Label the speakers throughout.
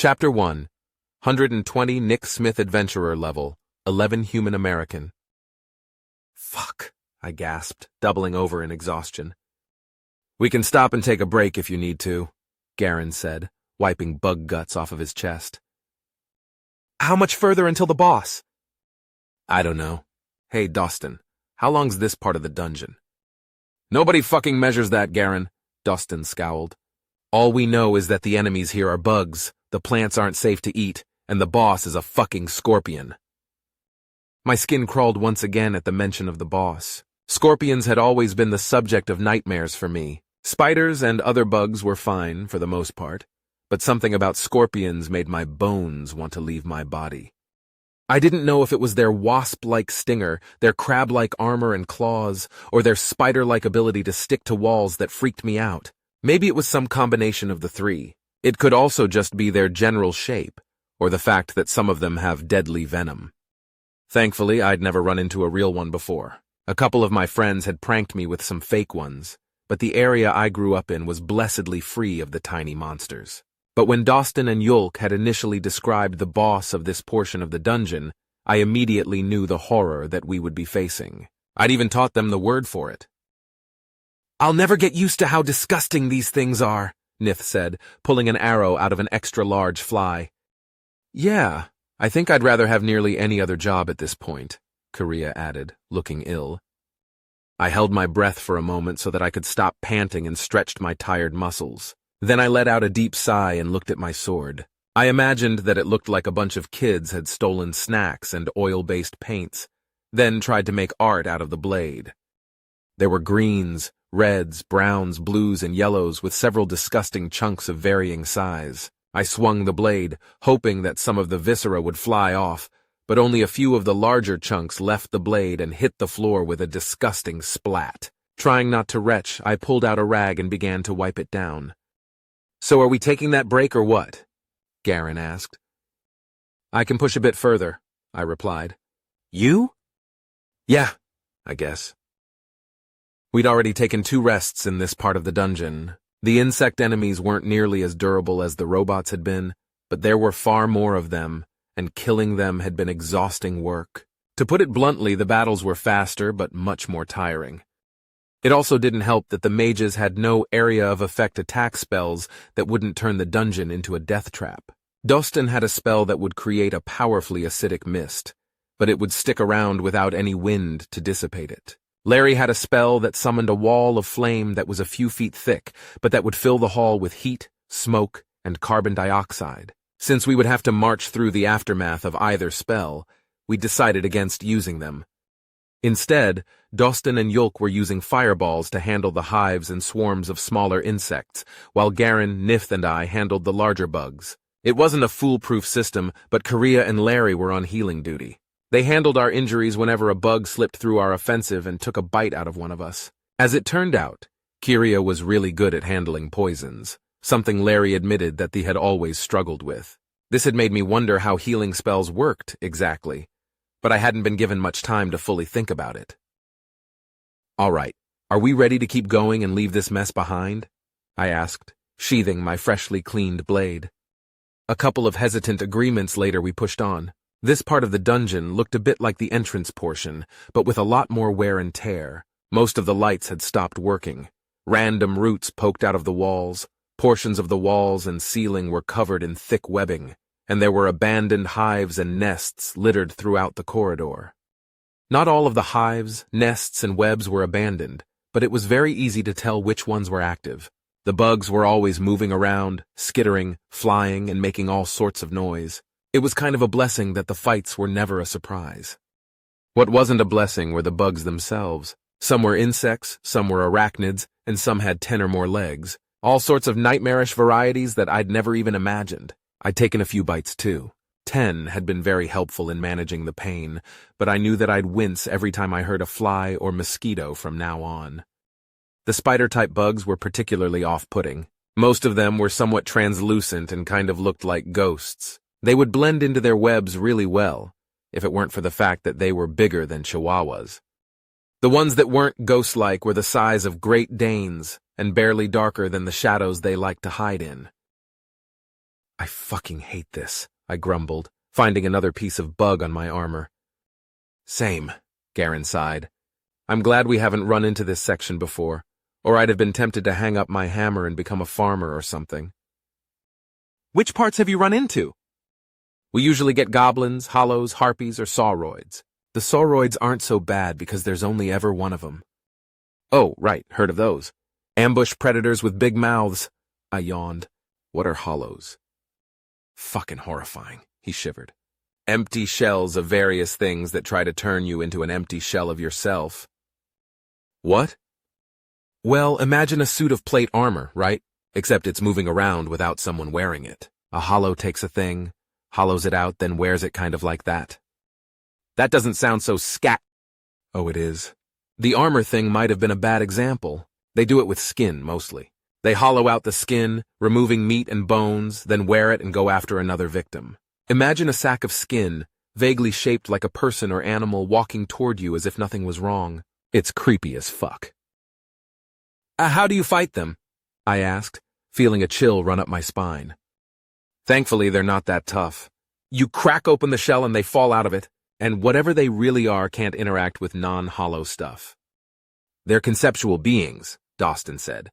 Speaker 1: Chapter 1, 120 Nick Smith Adventurer Level, 11 Human American. Fuck, I gasped, doubling over in exhaustion. We can stop and take a break if you need to, Garen said, wiping bug guts off of his chest. How much further until the boss? I don't know. Hey, Dustin, how long's this part of the dungeon? Nobody fucking measures that, Garen, Dustin scowled. All we know is that the enemies here are bugs, the plants aren't safe to eat, and the boss is a fucking scorpion. My skin crawled once again at the mention of the boss. Scorpions had always been the subject of nightmares for me. Spiders and other bugs were fine, for the most part, but something about scorpions made my bones want to leave my body. I didn't know if it was their wasp-like stinger, their crab-like armor and claws, or their spider-like ability to stick to walls that freaked me out. Maybe it was some combination of the three. It could also just be their general shape, or the fact that some of them have deadly venom. Thankfully, I'd never run into a real one before. A couple of my friends had pranked me with some fake ones, but the area I grew up in was blessedly free of the tiny monsters. But when Dostin and Yulk had initially described the boss of this portion of the dungeon, I immediately knew the horror that we would be facing. I'd even taught them the word for it. I'll never get used to how disgusting these things are, Nith said, pulling an arrow out of an extra-large fly. Yeah, I think I'd rather have nearly any other job at this point, Korea added, looking ill. I held my breath for a moment so that I could stop panting and stretched my tired muscles. Then I let out a deep sigh and looked at my sword. I imagined that it looked like a bunch of kids had stolen snacks and oil-based paints, then tried to make art out of the blade. There were greens, reds, browns, blues, and yellows with several disgusting chunks of varying size. I swung the blade, hoping that some of the viscera would fly off, but only a few of the larger chunks left the blade and hit the floor with a disgusting splat. Trying not to retch, I pulled out a rag and began to wipe it down. So are we taking that break or what? Garen asked. I can push a bit further, I replied. You? Yeah, I guess. We'd already taken 2 rests in this part of the dungeon. The insect enemies weren't nearly as durable as the robots had been, but there were far more of them, and killing them had been exhausting work. To put it bluntly, the battles were faster, but much more tiring. It also didn't help that the mages had no area of effect attack spells that wouldn't turn the dungeon into a death trap. Dostin had a spell that would create a powerfully acidic mist, but it would stick around without any wind to dissipate it. Larry had a spell that summoned a wall of flame that was a few feet thick, but that would fill the hall with heat, smoke, and carbon dioxide. Since we would have to march through the aftermath of either spell, we decided against using them. Instead, Dostin and Yulk were using fireballs to handle the hives and swarms of smaller insects, while Garen, Nith, and I handled the larger bugs. It wasn't a foolproof system, but Korea and Larry were on healing duty. They handled our injuries whenever a bug slipped through our offensive and took a bite out of one of us. As it turned out, Kiria was really good at handling poisons, something Larry admitted that he had always struggled with. This had made me wonder how healing spells worked exactly, but I hadn't been given much time to fully think about it. All right, are we ready to keep going and leave this mess behind? I asked, sheathing my freshly cleaned blade. A couple of hesitant agreements later, we pushed on. This part of the dungeon looked a bit like the entrance portion, but with a lot more wear and tear. Most of the lights had stopped working. Random roots poked out of the walls. Portions of the walls and ceiling were covered in thick webbing, and there were abandoned hives and nests littered throughout the corridor. Not all of the hives, nests, and webs were abandoned, but it was very easy to tell which ones were active. The bugs were always moving around, skittering, flying, and making all sorts of noise. It was kind of a blessing that the fights were never a surprise. What wasn't a blessing were the bugs themselves. Some were insects, some were arachnids, and some had 10 or more legs. All sorts of nightmarish varieties that I'd never even imagined. I'd taken a few bites too. 10 had been very helpful in managing the pain, but I knew that I'd wince every time I heard a fly or mosquito from now on. The spider-type bugs were particularly off-putting. Most of them were somewhat translucent and kind of looked like ghosts. They would blend into their webs really well, if it weren't for the fact that they were bigger than chihuahuas. The ones that weren't ghost-like were the size of Great Danes and barely darker than the shadows they liked to hide in. I fucking hate this, I grumbled, finding another piece of bug on my armor. Same, Garen sighed. I'm glad we haven't run into this section before, or I'd have been tempted to hang up my hammer and become a farmer or something. Which parts have you run into? We usually get goblins, hollows, harpies, or sauroids. The sauroids aren't so bad because there's only ever one of them. Oh, right, heard of those. Ambush predators with big mouths. I yawned. What are hollows? Fucking horrifying, he shivered. Empty shells of various things that try to turn you into an empty shell of yourself. What? Well, imagine a suit of plate armor, right? Except it's moving around without someone wearing it. A hollow takes a thing, hollows it out, then wears it kind of like that. That doesn't sound so scat. Oh, it is. The armor thing might have been a bad example. They do it with skin, mostly. They hollow out the skin, removing meat and bones, then wear it and go after another victim. Imagine a sack of skin, vaguely shaped like a person or animal walking toward you as if nothing was wrong. It's creepy as fuck. How do you fight them? I asked, feeling a chill run up my spine. Thankfully, they're not that tough. You crack open the shell and they fall out of it, and whatever they really are can't interact with non-hollow stuff. They're conceptual beings, Dostin said.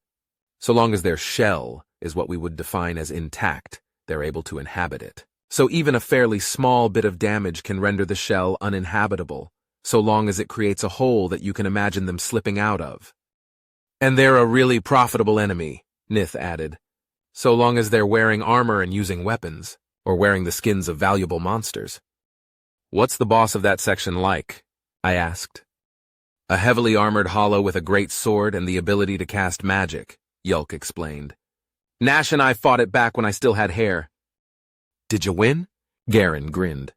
Speaker 1: So long as their shell is what we would define as intact, they're able to inhabit it. So even a fairly small bit of damage can render the shell uninhabitable, so long as it creates a hole that you can imagine them slipping out of. And they're a really profitable enemy, Nith added, so long as they're wearing armor and using weapons, or wearing the skins of valuable monsters. What's the boss of that section like? I asked. A heavily armored hollow with a great sword and the ability to cast magic, Yulk explained. Nash and I fought it back when I still had hair. Did you win? Garen grinned.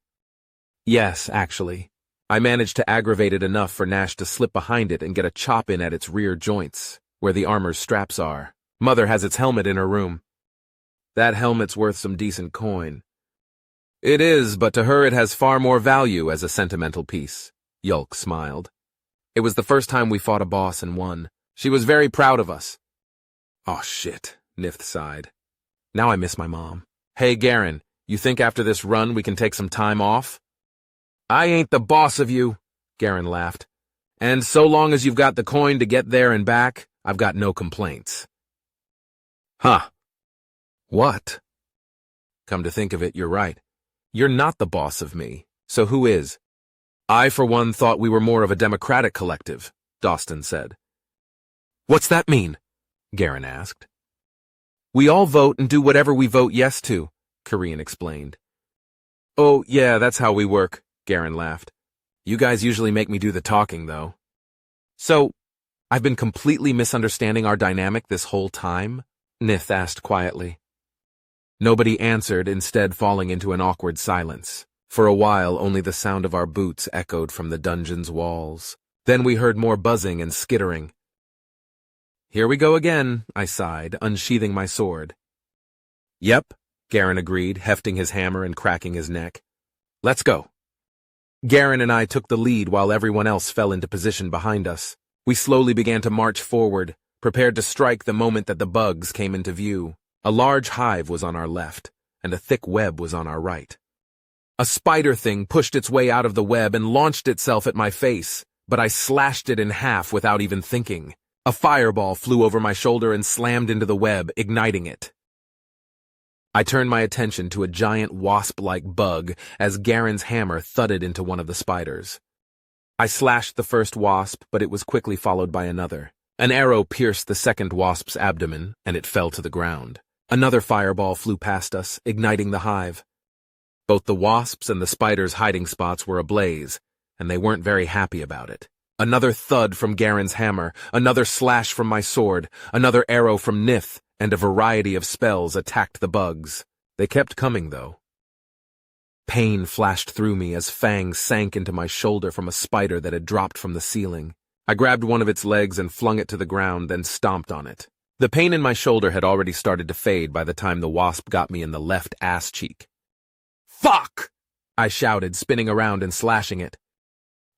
Speaker 1: Yes, actually. I managed to aggravate it enough for Nash to slip behind it and get a chop in at its rear joints, where the armor's straps are. Mother has its helmet in her room. That helmet's worth some decent coin. It is, but to her it has far more value as a sentimental piece, Yulk smiled. It was the first time we fought a boss and won. She was very proud of us. Oh shit, Nith sighed. Now I miss my mom. Hey Garen, you think after this run we can take some time off? I ain't the boss of you, Garen laughed. And so long as you've got the coin to get there and back, I've got no complaints. Huh. What? Come to think of it, you're right. You're not the boss of me, so who is? I, for one, thought we were more of a democratic collective, Dostin said. What's that mean? Garen asked. We all vote and do whatever we vote yes to, Korean explained. Oh, yeah, that's how we work, Garen laughed. You guys usually make me do the talking, though. So, I've been completely misunderstanding our dynamic this whole time? Nith asked quietly. Nobody answered, instead falling into an awkward silence. For a while, only the sound of our boots echoed from the dungeon's walls. Then we heard more buzzing and skittering. Here we go again, I sighed, unsheathing my sword. Yep, Garen agreed, hefting his hammer and cracking his neck. Let's go. Garen and I took the lead while everyone else fell into position behind us. We slowly began to march forward, prepared to strike the moment that the bugs came into view. A large hive was on our left, and a thick web was on our right. A spider thing pushed its way out of the web and launched itself at my face, but I slashed it in half without even thinking. A fireball flew over my shoulder and slammed into the web, igniting it. I turned my attention to a giant wasp-like bug as Garen's hammer thudded into one of the spiders. I slashed the first wasp, but it was quickly followed by another. An arrow pierced the second wasp's abdomen, and it fell to the ground. Another fireball flew past us, igniting the hive. Both the wasps and the spiders' hiding spots were ablaze, and they weren't very happy about it. Another thud from Garen's hammer, another slash from my sword, another arrow from Nith, and a variety of spells attacked the bugs. They kept coming, though. Pain flashed through me as fangs sank into my shoulder from a spider that had dropped from the ceiling. I grabbed one of its legs and flung it to the ground, then stomped on it. The pain in my shoulder had already started to fade by the time the wasp got me in the left ass cheek. Fuck! I shouted, spinning around and slashing it.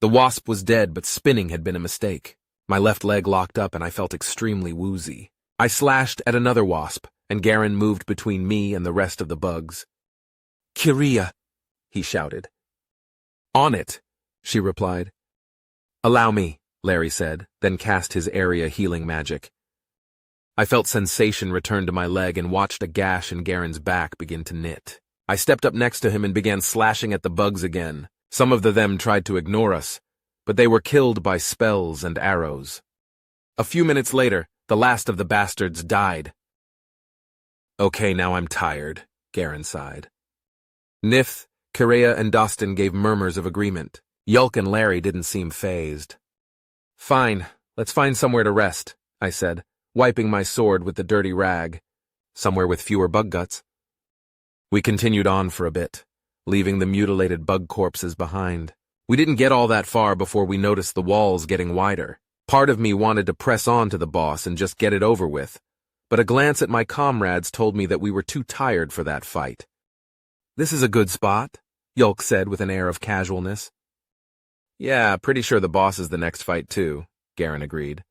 Speaker 1: The wasp was dead, but spinning had been a mistake. My left leg locked up and I felt extremely woozy. I slashed at another wasp, and Garen moved between me and the rest of the bugs. "Kyria," he shouted. "On it," she replied. "Allow me," Larry said, then cast his area healing magic. I felt sensation return to my leg and watched a gash in Garen's back begin to knit. I stepped up next to him and began slashing at the bugs again. Some of them tried to ignore us, but they were killed by spells and arrows. A few minutes later, the last of the bastards died. "Okay, now I'm tired," Garen sighed. Nith, Kyria, and Dostin gave murmurs of agreement. Yulk and Larry didn't seem fazed. "Fine, let's find somewhere to rest," I said, wiping my sword with the dirty rag. "Somewhere with fewer bug guts." We continued on for a bit, leaving the mutilated bug corpses behind. We didn't get all that far before we noticed the walls getting wider. Part of me wanted to press on to the boss and just get it over with, but a glance at my comrades told me that we were too tired for that fight. "This is a good spot," Yulk said with an air of casualness. "Yeah, pretty sure the boss is the next fight too," Garen agreed.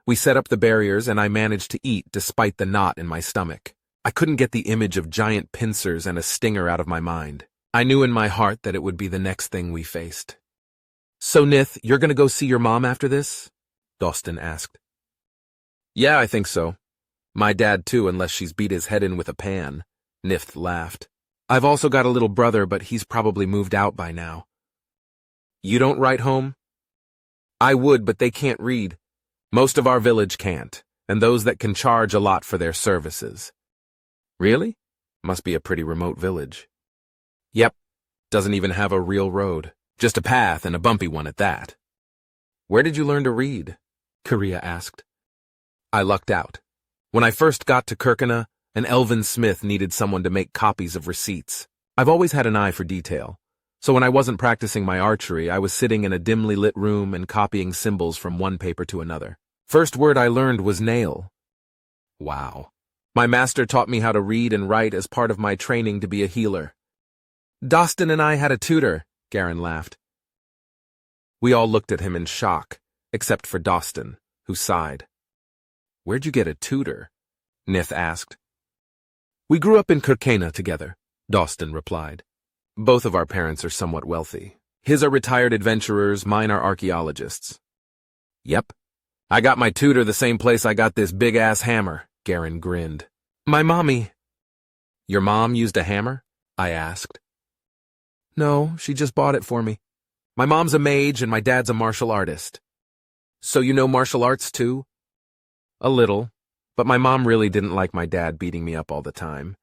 Speaker 1: We set up the barriers and I managed to eat despite the knot in my stomach. I couldn't get the image of giant pincers and a stinger out of my mind. I knew in my heart that it would be the next thing we faced. "So, Nith, you're gonna go see your mom after this?" Dostin asked. "Yeah, I think so. My dad too, unless she's beat his head in with a pan," Nith laughed. "I've also got a little brother, but he's probably moved out by now." "You don't write home?" "I would, but they can't read. Most of our village can't, and those that can charge a lot for their services." "Really? Must be a pretty remote village." "Yep. Doesn't even have a real road. Just a path and a bumpy one at that." "Where did you learn to read?" Kyria asked. I lucked out. When I first got to Kirkina, an elven smith needed someone to make copies of receipts. I've always had an eye for detail, so when I wasn't practicing my archery, I was sitting in a dimly lit room and copying symbols from one paper to another. First word I learned was nail. Wow. My master taught me how to read and write as part of my training to be a healer. "Dostin and I had a tutor," Garen laughed. We all looked at him in shock, except for Dostin, who sighed. "Where'd you get a tutor?" Nith asked. "We grew up in Kirkina together," Dostin replied. "Both of our parents are somewhat wealthy. His are retired adventurers, mine are archaeologists." "Yep. I got my tutor the same place I got this big-ass hammer," Garen grinned. "My mommy." "Your mom used a hammer?" I asked. "No, she just bought it for me. My mom's a mage and my dad's a martial artist." "So you know martial arts too?" "A little, but my mom really didn't like my dad beating me up all the time.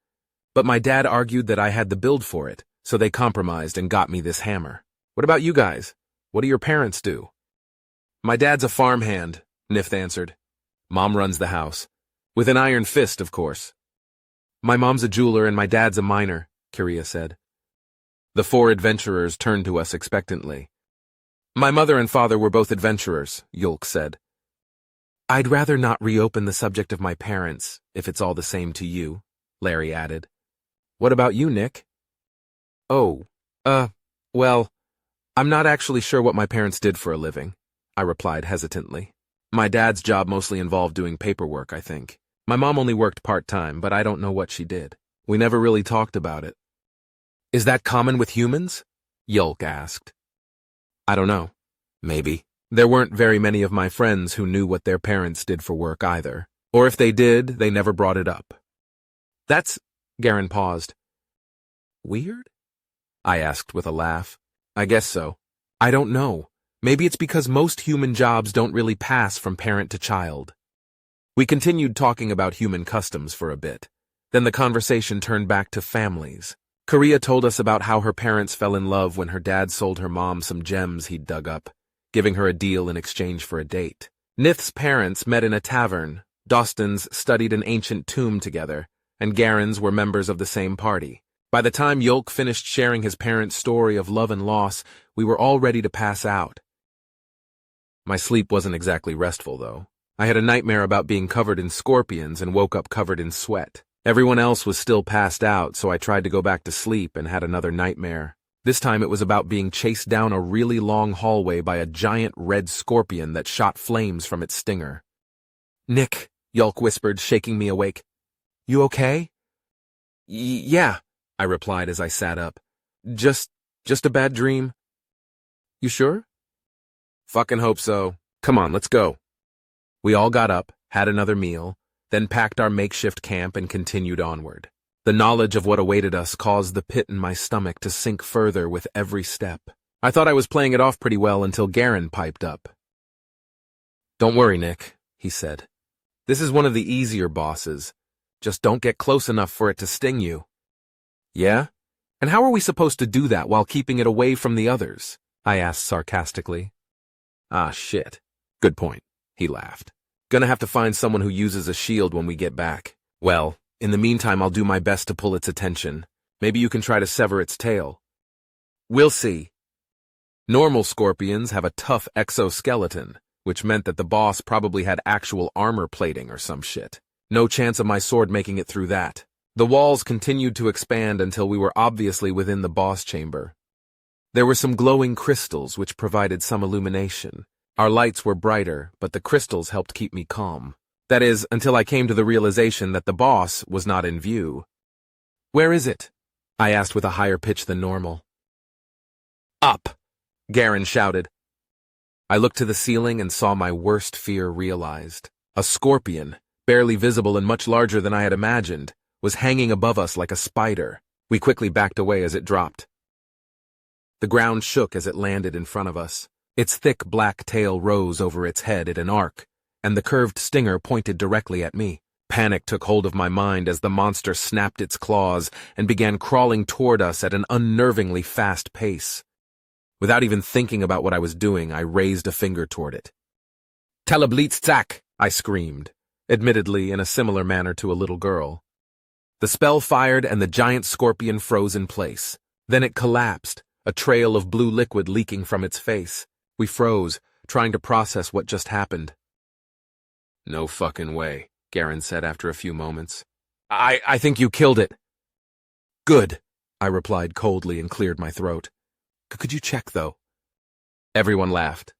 Speaker 1: But my dad argued that I had the build for it, so they compromised and got me this hammer. What about you guys? What do your parents do?" "My dad's a farmhand," Nith answered. "Mom runs the house. With an iron fist, of course." "My mom's a jeweler and my dad's a miner," Kyria said. The four adventurers turned to us expectantly. "My mother and father were both adventurers," Yulk said. "I'd rather not reopen the subject of my parents, if it's all the same to you," Larry added. "What about you, Nick?" "Oh, well, I'm not actually sure what my parents did for a living," I replied hesitantly. "My dad's job mostly involved doing paperwork, I think. My mom only worked part-time, but I don't know what she did. We never really talked about it." "Is that common with humans?" Yulk asked. "I don't know. Maybe. There weren't very many of my friends who knew what their parents did for work either. Or if they did, they never brought it up." "That's—" Garen paused. "Weird?" I asked with a laugh. "I guess so. I don't know. Maybe it's because most human jobs don't really pass from parent to child." We continued talking about human customs for a bit. Then the conversation turned back to families. Kyria told us about how her parents fell in love when her dad sold her mom some gems he'd dug up, giving her a deal in exchange for a date. Nith's parents met in a tavern, Dostin's studied an ancient tomb together, and Garen's were members of the same party. By the time Yulk finished sharing his parents' story of love and loss, we were all ready to pass out. My sleep wasn't exactly restful, though. I had a nightmare about being covered in scorpions and woke up covered in sweat. Everyone else was still passed out, so I tried to go back to sleep and had another nightmare. This time it was about being chased down a really long hallway by a giant red scorpion that shot flames from its stinger. "Nick," Yulk whispered, shaking me awake. You okay? Yeah, I replied as I sat up. Just a bad dream. You sure? Fucking hope so. Come on, let's go. We all got up, had another meal, then packed our makeshift camp and continued onward. The knowledge of what awaited us caused the pit in my stomach to sink further with every step. I thought I was playing it off pretty well until Garen piped up. Don't worry, Nick, he said. This is one of the easier bosses. Just don't get close enough for it to sting you. Yeah? And how are we supposed to do that while keeping it away from the others? I asked sarcastically. Ah, shit. Good point, he laughed. Gonna have to find someone who uses a shield when we get back. Well, in the meantime, I'll do my best to pull its attention. Maybe you can try to sever its tail. We'll see. Normal scorpions have a tough exoskeleton, which meant that the boss probably had actual armor plating or some shit. No chance of my sword making it through that. The walls continued to expand until we were obviously within the boss chamber. There were some glowing crystals which provided some illumination. Our lights were brighter, but the crystals helped keep me calm. That is, until I came to the realization that the boss was not in view. Where is it? I asked with a higher pitch than normal. Up, Garen shouted. I looked to the ceiling and saw my worst fear realized. A scorpion, barely visible and much larger than I had imagined, was hanging above us like a spider. We quickly backed away as it dropped. The ground shook as it landed in front of us. Its thick black tail rose over its head at an arc, and the curved stinger pointed directly at me. Panic took hold of my mind as the monster snapped its claws and began crawling toward us at an unnervingly fast pace. Without even thinking about what I was doing, I raised a finger toward it. Teleblitzzack, I screamed, admittedly in a similar manner to a little girl. The spell fired and the giant scorpion froze in place. Then it collapsed, a trail of blue liquid leaking from its face. We froze, trying to process what just happened. No fucking way, Garen said after a few moments. I think you killed it. Good, I replied coldly and cleared my throat. Could you check, though? Everyone laughed.